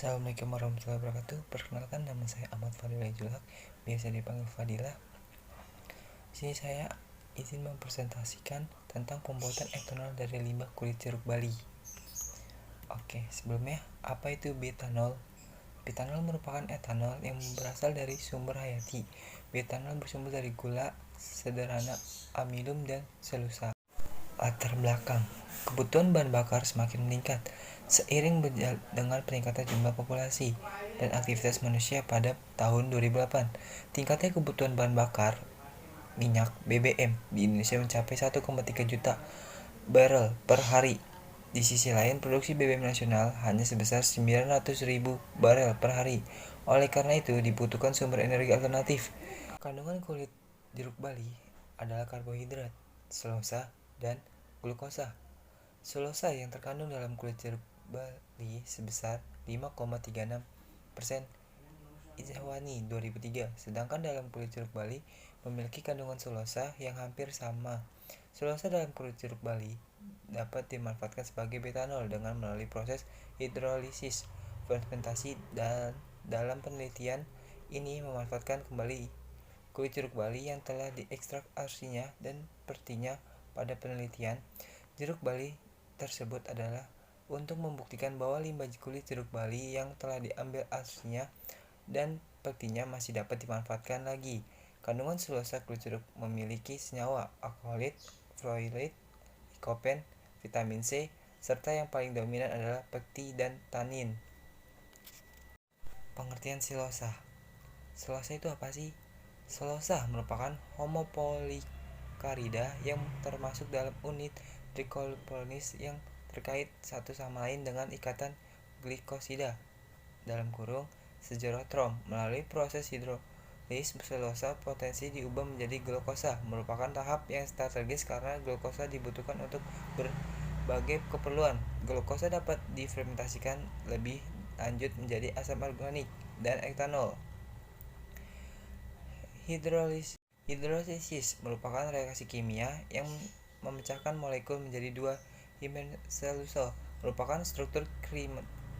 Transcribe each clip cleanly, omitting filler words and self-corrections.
Assalamualaikum warahmatullahi wabarakatuh. Perkenalkan, nama saya Ahmad Fadilah Julhak, biasa dipanggil Fadilah. Di sini saya izin mempresentasikan tentang pembuatan etanol dari limbah kulit jeruk Bali. Oke, sebelumnya apa itu bioetanol? Bioetanol merupakan etanol yang berasal dari sumber hayati. Bioetanol bersumber dari gula sederhana, amilum, dan selusa. Latar belakang: kebutuhan bahan bakar semakin meningkat seiring dengan peningkatan jumlah populasi dan aktivitas manusia pada tahun 2008. Tingkatnya kebutuhan bahan bakar minyak (BBM) di Indonesia mencapai 1,3 juta barel per hari. Di sisi lain, produksi BBM nasional hanya sebesar 900.000 barel per hari. Oleh karena itu, dibutuhkan sumber energi alternatif. Kandungan kulit jeruk Bali adalah karbohidrat, selulosa, dan glukosa. Selulosa yang terkandung dalam kulit jeruk Bali sebesar 5,36% Ijazwani 2003, sedangkan dalam kulit jeruk Bali memiliki kandungan selulosa yang hampir sama. Selulosa dalam kulit jeruk Bali dapat dimanfaatkan sebagai bioetanol dengan melalui proses hidrolisis, fermentasi, dan dalam penelitian ini memanfaatkan kembali kulit jeruk Bali yang telah diekstrak arsinya dan pertinya. Pada penelitian jeruk Bali tersebut adalah untuk membuktikan bahwa limbah kulit jeruk Bali yang telah diambil arsinya dan pertinya masih dapat dimanfaatkan lagi. Kandungan selulosa kulit jeruk memiliki senyawa alkaloid, fluorid, likopen, vitamin C, serta yang paling dominan adalah pektin dan tanin. Pengertian selulosa. Selulosa itu apa sih? Selulosa merupakan homopolikarida yang termasuk dalam unit trichloroplanis yang terkait satu sama lain dengan ikatan glikosida (sejarotrom). Melalui proses hidrolis, selulosa potensi diubah menjadi glukosa, merupakan tahap yang strategis karena glukosa dibutuhkan untuk berbagai keperluan. Glukosa dapat difermentasikan lebih lanjut menjadi asam organik dan etanol. Hidrolisis merupakan reaksi kimia yang memecahkan molekul menjadi dua himenselulosa, merupakan struktur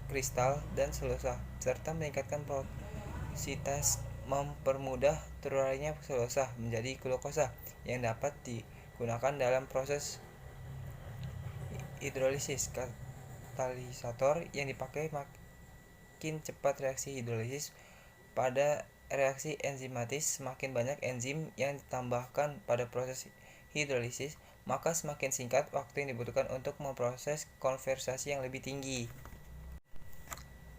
kristal dan selulosa, serta meningkatkan porositas, mempermudah terurainya selulosa menjadi glukosa yang dapat digunakan dalam proses hidrolisis. Katalisator yang dipakai makin cepat reaksi hidrolisis. Pada reaksi enzimatis, semakin banyak enzim yang ditambahkan pada proses hidrolisis, maka semakin singkat waktu yang dibutuhkan untuk memproses konsentrasi yang lebih tinggi.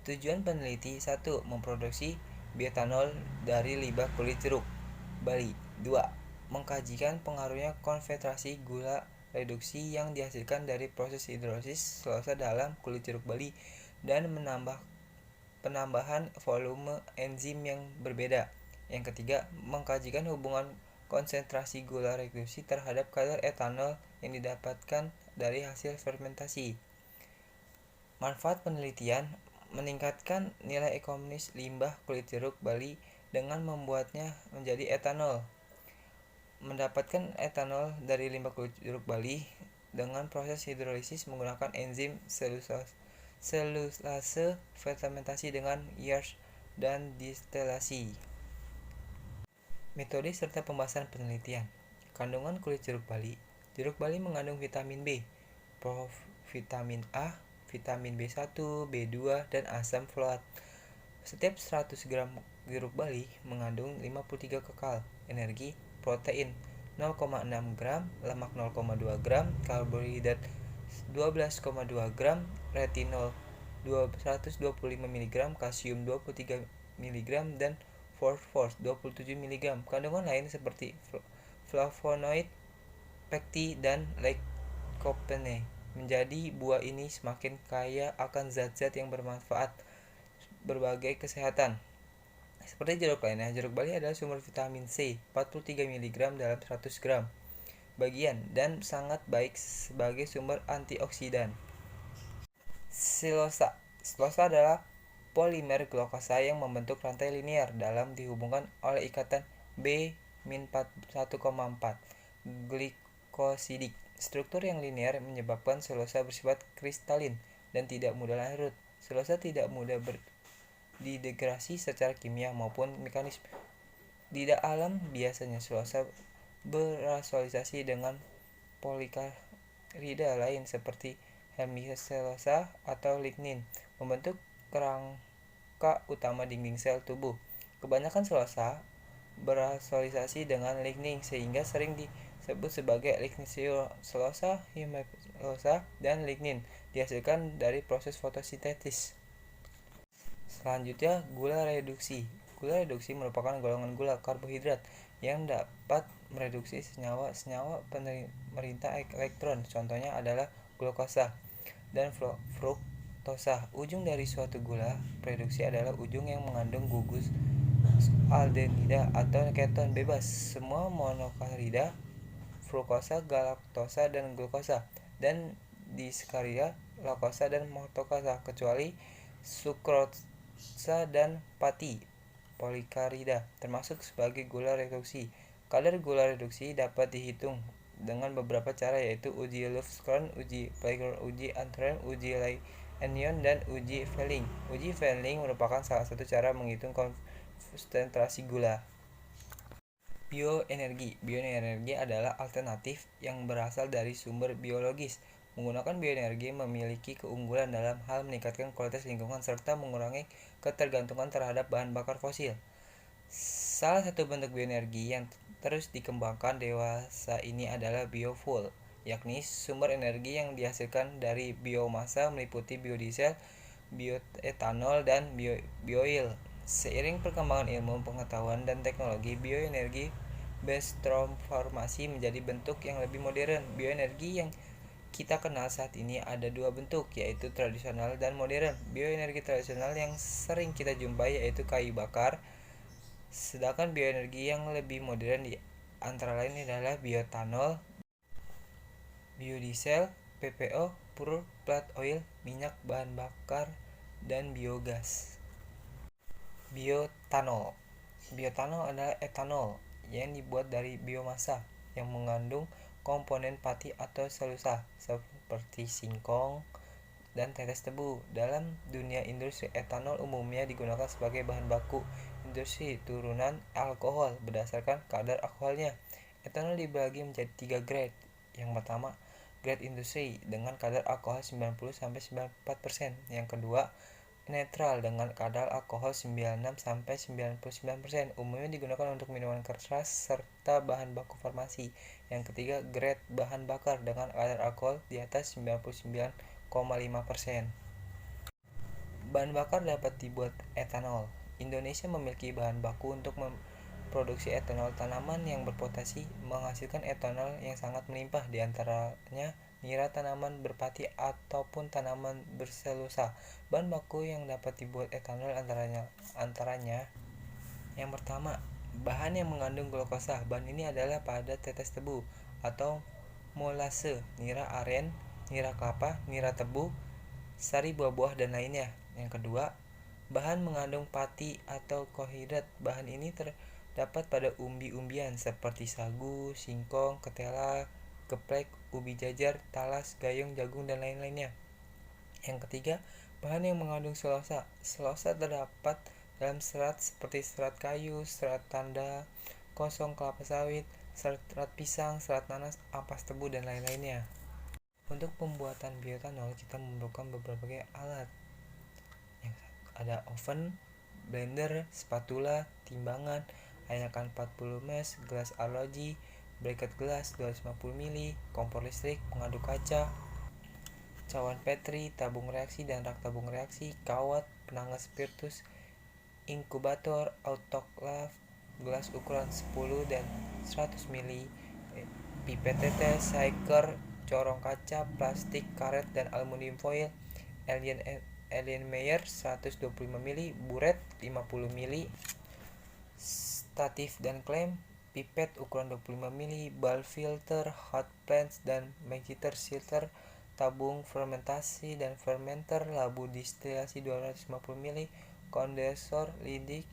Tujuan peneliti: 1. Memproduksi bioetanol dari limbah kulit jeruk Bali. 2. Mengkajikan pengaruhnya konsentrasi gula reduksi yang dihasilkan dari proses hidrolisis selulosa dalam kulit jeruk Bali dan penambahan volume enzim yang berbeda. Yang ketiga, mengkajikan hubungan konsentrasi gula reduksi terhadap kadar etanol yang didapatkan dari hasil fermentasi. Manfaat penelitian: meningkatkan nilai ekonomis limbah kulit jeruk Bali dengan membuatnya menjadi etanol. Mendapatkan etanol dari limbah kulit jeruk Bali dengan proses hidrolisis menggunakan enzim selulase, fermentasi dengan yeast, dan distilasi. Metode serta pembahasan penelitian. Kandungan kulit jeruk Bali. Jeruk Bali mengandung vitamin B, provitamin A, vitamin B1, B2, dan asam folat. Setiap 100 gram jeruk Bali mengandung 53 kekal energi, protein 0,6 gram, lemak 0,2 gram, karbohidrat 12,2 gram, retinol 125 mg, kalsium 23 mg, dan fosfor 27 mg. Kandungan lain seperti flavonoid, pektin, dan lycopene menjadi buah ini semakin kaya akan zat-zat yang bermanfaat berbagai kesehatan. Seperti jeruk lainnya, jeruk Bali adalah sumber vitamin C 43 mg dalam 100 gram bagian dan sangat baik sebagai sumber antioksidan. Selulosa. Selulosa adalah polimer glukosa yang membentuk rantai linear dalam dihubungkan oleh ikatan B-1,4 glikosidik. Struktur yang linear menyebabkan selulosa bersifat kristalin dan tidak mudah larut. Selulosa tidak mudah didegrasi secara kimia maupun mekanis. Di alam biasanya selulosa berasosiasi dengan polikarida lain seperti hemiselulosa atau lignin, membentuk kerangka utama dinding sel tubuh. Kebanyakan selulosa berasosiasi dengan lignin sehingga sering disebut sebagai lignoselulosa, hemiselulosa, dan lignin dihasilkan dari proses fotosintesis. Selanjutnya, gula reduksi. Gula reduksi merupakan golongan gula karbohidrat yang dapat mereduksi senyawa-senyawa pemerintah elektron. Contohnya adalah glukosa dan fruktosa. Ujung dari suatu gula reduksi adalah ujung yang mengandung gugus aldehyda atau keton bebas. Semua monosakarida, fruktosa, galaktosa, dan glukosa, dan disakarida, laktosa, dan maltosa, kecuali sukrosa dan pati polikarida termasuk sebagai gula reduksi. Kadar gula reduksi dapat dihitung dengan beberapa cara, yaitu uji Lufgren, uji Plager, uji Andrén, uji Leyenion, dan uji Fehling. Uji Fehling merupakan salah satu cara menghitung konsentrasi gula. Bioenergi. Bioenergi adalah alternatif yang berasal dari sumber biologis. Menggunakan bioenergi memiliki keunggulan dalam hal meningkatkan kualitas lingkungan serta mengurangi ketergantungan terhadap bahan bakar fosil. Salah satu bentuk bioenergi yang terus dikembangkan dewasa ini adalah biofuel, yakni sumber energi yang dihasilkan dari biomasa meliputi biodiesel, bioetanol, dan bioil. Seiring perkembangan ilmu pengetahuan dan teknologi, bioenergi bertransformasi menjadi bentuk yang lebih modern. Bioenergi yang kita kenal saat ini ada dua bentuk, yaitu tradisional dan modern. Bioenergi tradisional yang sering kita jumpai yaitu kayu bakar, sedangkan bioenergi yang lebih modern di antara lain adalah bioetanol, biodiesel, PPO, pure plant oil, minyak bahan bakar, dan biogas. Bioetanol. Bioetanol adalah etanol yang dibuat dari biomasa yang mengandung komponen pati atau selulosa seperti singkong dan tetes tebu. Dalam dunia industri, etanol umumnya digunakan sebagai bahan baku industri turunan alkohol berdasarkan kadar alkoholnya. Etanol dibagi menjadi 3 grade. Yang pertama, grade industri dengan kadar alkohol 90-94%. Yang kedua, netral dengan kadar alkohol 96-99%, umumnya digunakan untuk minuman keras serta bahan baku farmasi. Yang ketiga, grade bahan bakar dengan kadar alkohol di atas 99,5%. Bahan bakar dapat dibuat etanol. Indonesia memiliki bahan baku untuk memproduksi etanol. Tanaman yang berpotensi menghasilkan etanol yang sangat melimpah, di antaranya nira, tanaman berpati, ataupun tanaman berselulosa. Bahan baku yang dapat dibuat etanol antaranya yang pertama, bahan yang mengandung glukosa. Bahan ini adalah pada tetes tebu atau molase, nira aren, nira kelapa, nira tebu, sari buah-buah, dan lainnya. Yang kedua, bahan mengandung pati atau karbohidrat. Bahan ini terdapat pada umbi-umbian seperti sagu, singkong, ketela, geplek, ubi jajar, talas, gayung, jagung, dan lain-lainnya. Yang ketiga, bahan yang mengandung selulosa. Selulosa terdapat dalam serat seperti serat kayu, serat tanda kosong kelapa sawit, serat pisang, serat nanas, ampas tebu, dan lain-lainnya. Untuk pembuatan bioetanol kita memerlukan beberapa alat. Yang ada oven, blender, spatula, timbangan, ayakan 40 mesh, gelas arloji, bracket gelas 250 ml, kompor listrik, pengaduk kaca, cawan petri, tabung reaksi dan rak tabung reaksi, kawat, penanggal spiritus, inkubator, autoklaf, gelas ukuran 10 dan 100 ml, pipet tetes, shaker, corong kaca, plastik, karet, dan aluminium foil, Erlenmeyer 125 ml, buret 50 ml, statif dan klem, pipet ukuran 25 ml, ball filter, hot plates, dan magiter filter, tabung fermentasi dan fermenter, labu distilasi 250 ml, kondensor lidik,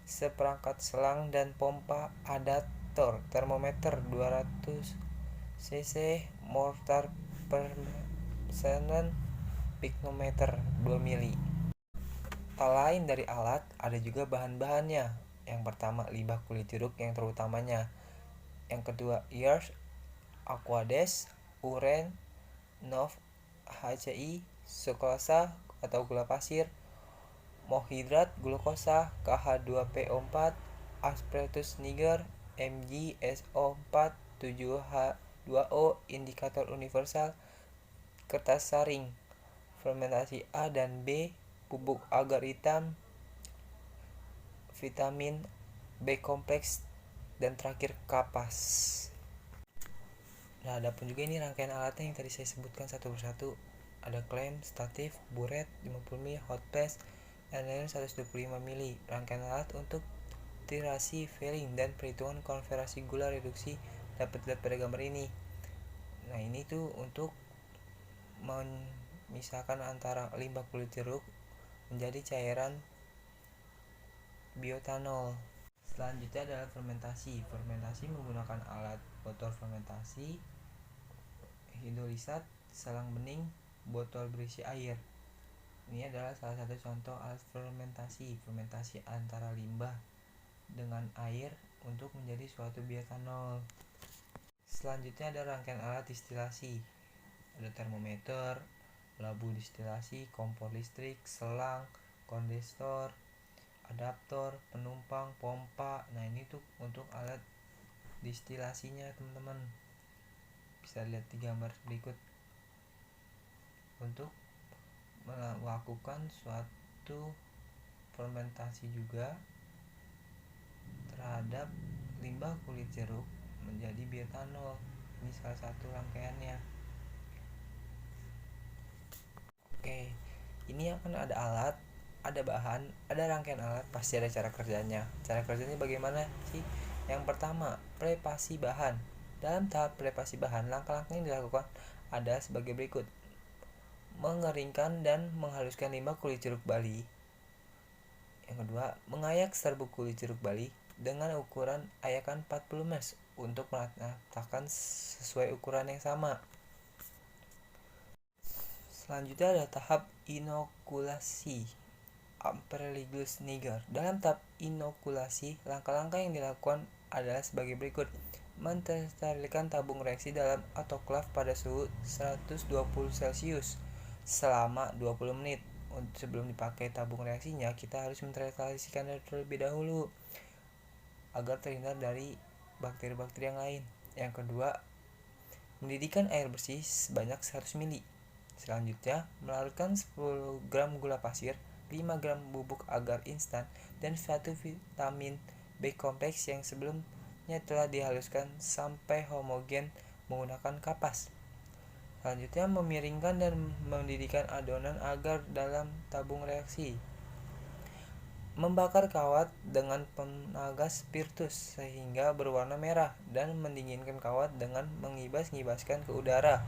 seperangkat selang dan pompa, adaptor, termometer 200 cc, mortar persenan, pignometer 2 ml. Tak lain dari alat, ada juga bahan-bahannya. Yang pertama, limbah kulit jeruk yang terutamanya. Yang kedua, earth, aquades, uren, NOx, HCI, sukrosa atau gula pasir, mohidrat glukosa, KH2PO4, aspartus niger, MgSO4, 7H2O, indikator universal, kertas saring, fermentasi A dan B, bubuk agar hitam, vitamin B kompleks, dan terakhir kapas. Nah, ada pun juga ini rangkaian alatnya yang tadi saya sebutkan satu persatu. Ada klem, statif, buret 50 mili, hot press, airliner 125 mili. Rangkaian alat untuk tirasi, filling, dan perhitungan konversi gula reduksi dapat dilihat pada gambar ini. Nah, ini tuh untuk memisahkan antara limbah kulit jeruk menjadi cairan bioetanol. Selanjutnya adalah fermentasi. Fermentasi menggunakan alat botol fermentasi, hidrolisat, selang bening, botol berisi air. Ini adalah salah satu contoh alat fermentasi. Fermentasi antara limbah dengan air untuk menjadi suatu bioetanol. Selanjutnya ada rangkaian alat distilasi. Ada termometer, labu distilasi, kompor listrik, selang, kondensor, adaptor, penumpang, pompa. Nah, ini tuh untuk alat distilasinya, teman-teman. Bisa lihat di gambar berikut. Untuk melakukan suatu fermentasi juga terhadap limbah kulit jeruk menjadi bioetanol. Ini salah satu rangkaiannya. Oke, ini akan ada alat, ada bahan, ada rangkaian alat, pasti ada cara kerjanya. Cara kerjanya bagaimana sih? Yang pertama, preparasi bahan. Dalam tahap preparasi bahan, langkah-langkah yang dilakukan ada sebagai berikut. Mengeringkan dan menghaluskan limbah kulit jeruk bali. Yang kedua, mengayak serbuk kulit jeruk bali dengan ukuran ayakan 40 ml untuk meratakan sesuai ukuran yang sama. Selanjutnya ada tahap inokulasi Ampelligus niger. Dalam tahap inokulasi, langkah-langkah yang dilakukan adalah sebagai berikut. Mensterilkan tabung reaksi dalam autoklav pada suhu 120 Celcius selama 20 menit. Sebelum dipakai tabung reaksinya, kita harus mensterilkan terlebih dahulu agar terhindar dari bakteri-bakteri yang lain. Yang kedua, mendidihkan air bersih sebanyak 100 ml. Selanjutnya, melarutkan 10 gram gula pasir, 5 gram bubuk agar instan, dan 1 vitamin B kompleks yang sebelumnya telah dihaluskan sampai homogen menggunakan kapas. Selanjutnya, memiringkan dan mendidihkan adonan agar dalam tabung reaksi. Membakar kawat dengan penaga spiritus sehingga berwarna merah dan mendinginkan kawat dengan mengibas-ngibaskan ke udara.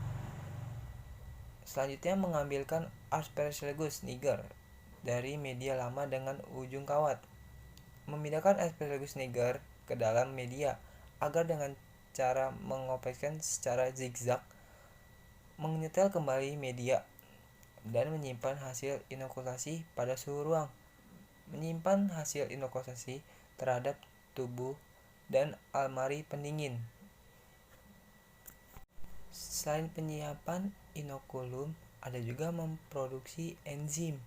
Selanjutnya, mengambilkan Aspergillus niger dari media lama dengan ujung kawat. Memindahkan Aspergillus niger ke dalam media agar dengan cara mengopeskan secara zigzag menyetel kembali media dan menyimpan hasil inokulasi pada suhu ruang. Menyimpan hasil inokulasi terhadap tubuh dan almari pendingin. Selain penyiapan inokulum, ada juga memproduksi enzim.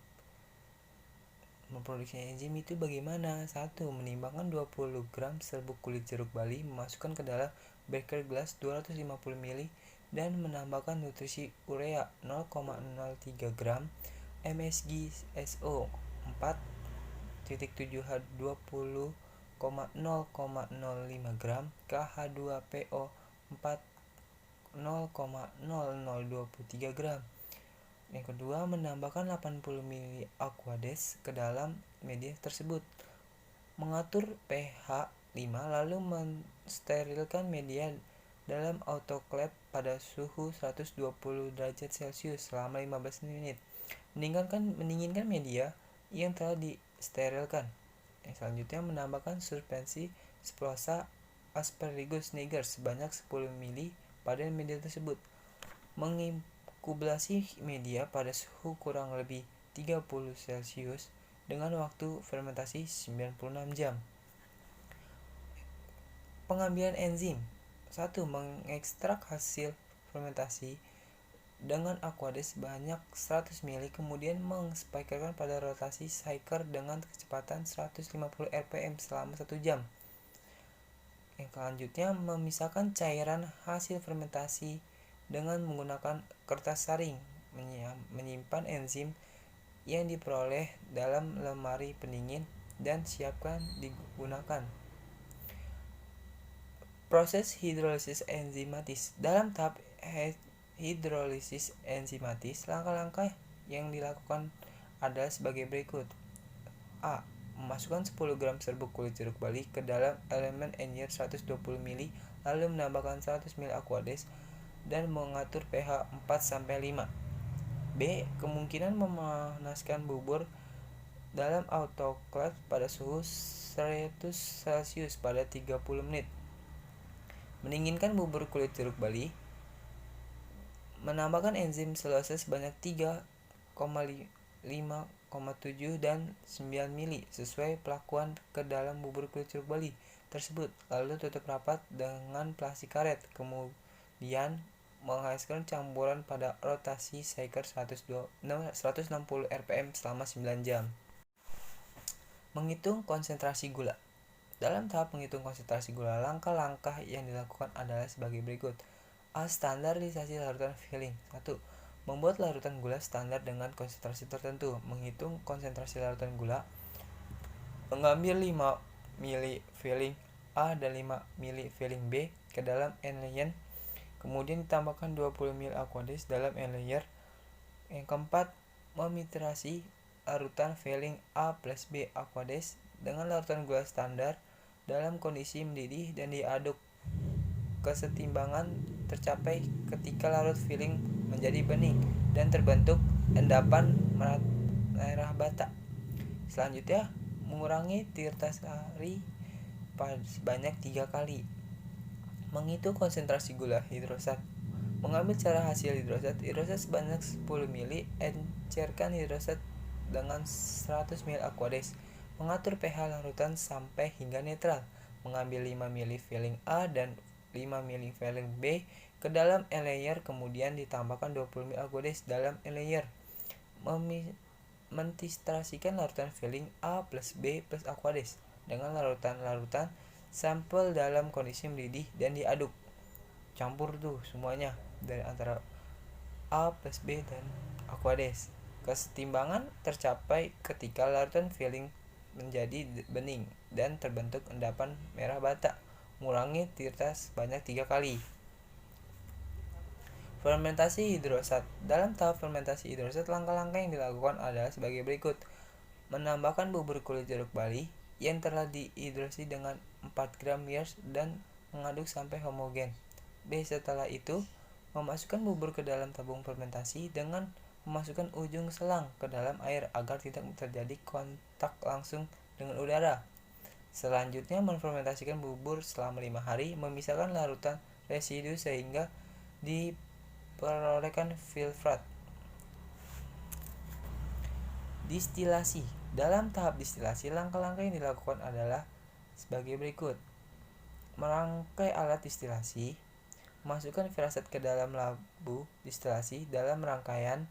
Memproduksi enzim itu bagaimana? 1. Menimbangkan 20 gram serbuk kulit jeruk bali, memasukkan ke dalam beker gelas 250 ml dan menambahkan nutrisi urea 0,03 gram, Msg SO 4,7H20,0,05 gram, KH2PO 4 0,0023 gram. Yang kedua, menambahkan 80 ml aquades ke dalam media tersebut. Mengatur pH 5 lalu mensterilkan media dalam autoclave pada suhu 120 derajat Celcius selama 15 menit. Mendinginkan media yang telah disterilkan. Yang selanjutnya, menambahkan suspensi sprosa Aspergillus niger sebanyak 10 ml pada media tersebut. Menginkubasi media pada suhu kurang lebih 30 Celcius dengan waktu fermentasi 96 jam. Pengambilan enzim. 1. Mengekstrak hasil fermentasi dengan aqueous sebanyak 100 ml, kemudian mengekspakerkan pada rotasi shaker dengan kecepatan 150 rpm selama 1 jam. Yang selanjutnya, memisahkan cairan hasil fermentasi dengan menggunakan kertas saring, menyimpan enzim yang diperoleh dalam lemari pendingin dan siapkan digunakan. Proses hidrolisis enzimatis. Dalam tahap hidrolisis enzimatis, langkah-langkah yang dilakukan adalah sebagai berikut. A. Memasukkan 10 gram serbuk kulit jeruk bali ke dalam elemen enyer 120 ml, lalu menambahkan 100 ml aqueous dan mengatur pH 4-5. B. Kemungkinan memanaskan bubur dalam autoclave pada suhu 100 Celcius pada 30 menit. Mendinginkan bubur kulit jeruk bali. Menambahkan enzim selose sebanyak 3,5,7 dan 9 mili sesuai pelakuan ke dalam bubur kulit jeruk bali tersebut, lalu tutup rapat dengan plastik karet. Kemudian menghasilkan campuran pada rotasi shaker 160 rpm selama 9 jam. Menghitung konsentrasi gula. Dalam tahap menghitung konsentrasi gula, langkah-langkah yang dilakukan adalah sebagai berikut. A. Standarisasi larutan filling. 1. Membuat larutan gula standar dengan konsentrasi tertentu. Menghitung konsentrasi larutan gula. Mengambil 5 ml filling A dan 5 ml filling B ke dalam N-layer. Kemudian ditambahkan 20 ml aqueous dalam N-layer. Yang keempat, memitrasi larutan filling A plus B aqueous dengan larutan gula standar dalam kondisi mendidih dan diaduk. Kesetimbangan tercapai ketika larut filling menjadi bening dan terbentuk endapan merah bata. Selanjutnya, mengurangi tirta sari sebanyak 3 kali. Menghitung konsentrasi gula hidrosat. Mengambil cara hasil hidrosat sebanyak 10 ml, encerkan hidrosat dengan 100 ml aqueous. Mengatur pH larutan sampai hingga netral. Mengambil 5 ml filling A dan 5 ml filling B ke dalam N-layer, kemudian ditambahkan 20 ml aqueous dalam N-layer. Mentistrasikan larutan filling A plus B plus aqueous dengan larutan sampel dalam kondisi mendidih dan diaduk. Campur tuh semuanya dari antara A plus B dan aqueous. Kesetimbangan tercapai ketika larutan filling menjadi bening dan terbentuk endapan merah bata. Mengurangi tirta sebanyak 3 kali. Fermentasi hidrosat. Dalam tahap fermentasi hidrosat, langkah-langkah yang dilakukan adalah sebagai berikut. Menambahkan bubur kulit jeruk bali yang telah dihidrosi dengan 4 gram yeast dan mengaduk sampai homogen. B. Setelah itu, memasukkan bubur ke dalam tabung fermentasi dengan memasukkan ujung selang ke dalam air agar tidak terjadi kontak langsung dengan udara. Selanjutnya, menfermentasikan bubur selama 5 hari, memisahkan larutan residu sehingga diperolehkan filtrat. Distilasi. Dalam tahap distilasi, langkah-langkah yang dilakukan adalah sebagai berikut. Merangkai alat distilasi. Masukkan firasat ke dalam labu distilasi dalam rangkaian.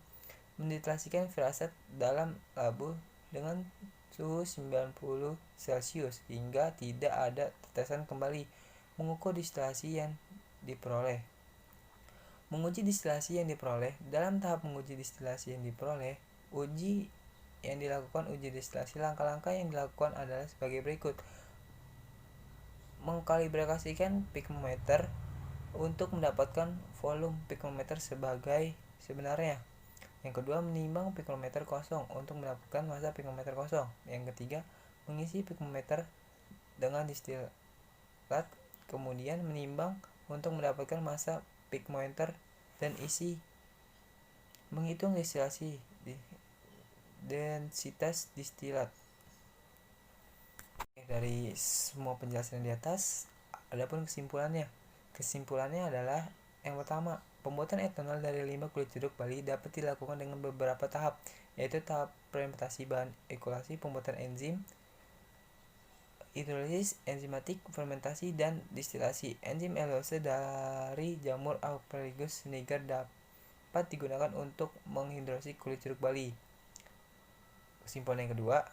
Mendistilasikan firasat dalam labu dengan suhu 90 Celcius hingga tidak ada tetesan kembali. Mengukur distilasi yang diperoleh. Menguji distilasi yang diperoleh. Dalam tahap menguji distilasi yang diperoleh, uji distilasi, langkah-langkah yang dilakukan adalah sebagai berikut. Mengkalibrasikan pigmometer untuk mendapatkan volume pigmometer sebagai sebenarnya. Yang kedua, menimbang pigmometer kosong untuk mendapatkan massa pigmometer kosong. Yang ketiga, mengisi pigmometer dengan distilat, kemudian menimbang untuk mendapatkan massa pigmometer dan isi. Menghitung distilasi densitas distilat. Dari semua penjelasan di atas, adapun kesimpulannya. Kesimpulannya adalah yang pertama, pembuatan etanol dari limbah kulit jeruk bali dapat dilakukan dengan beberapa tahap. yaitu tahap fermentasi bahan ekulasi, pembuatan enzim, hidrolisis, enzimatik, fermentasi, dan distilasi. Enzim eulase dari jamur Asparagus niger dapat digunakan untuk menghidrolis kulit jeruk bali. Kesimpulan yang kedua,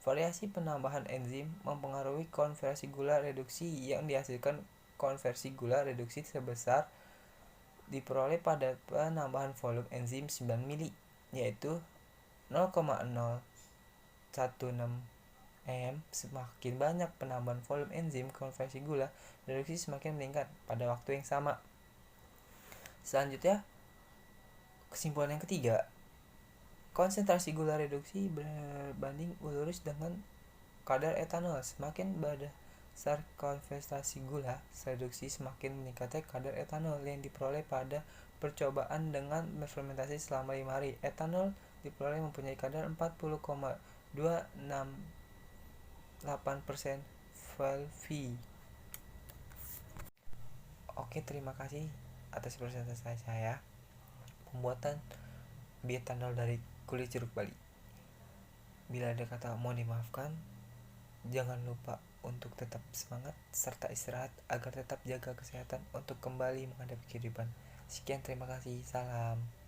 variasi penambahan enzim mempengaruhi konversi gula reduksi yang dihasilkan. Konversi gula reduksi sebesar diperoleh pada penambahan volume enzim 9 mili, yaitu 0,016 m. Semakin banyak penambahan volume enzim, konversi gula reduksi semakin meningkat pada waktu yang sama. Selanjutnya, kesimpulan yang ketiga, konsentrasi gula reduksi berbanding lurus dengan kadar etanol. Semakin besar konsentrasi gula reduksi, semakin meningkatnya kadar etanol yang diperoleh pada percobaan dengan fermentasi selama 5 hari. Etanol diperoleh mempunyai kadar 40,268% VOLV. Oke, terima kasih atas presentasi saya pembuatan bioetanol dari kulit jeruk bali. Bila ada kata mohon dimaafkan. Jangan lupa untuk tetap semangat serta istirahat agar tetap jaga kesehatan untuk kembali menghadapi kehidupan. Sekian, terima kasih. Salam.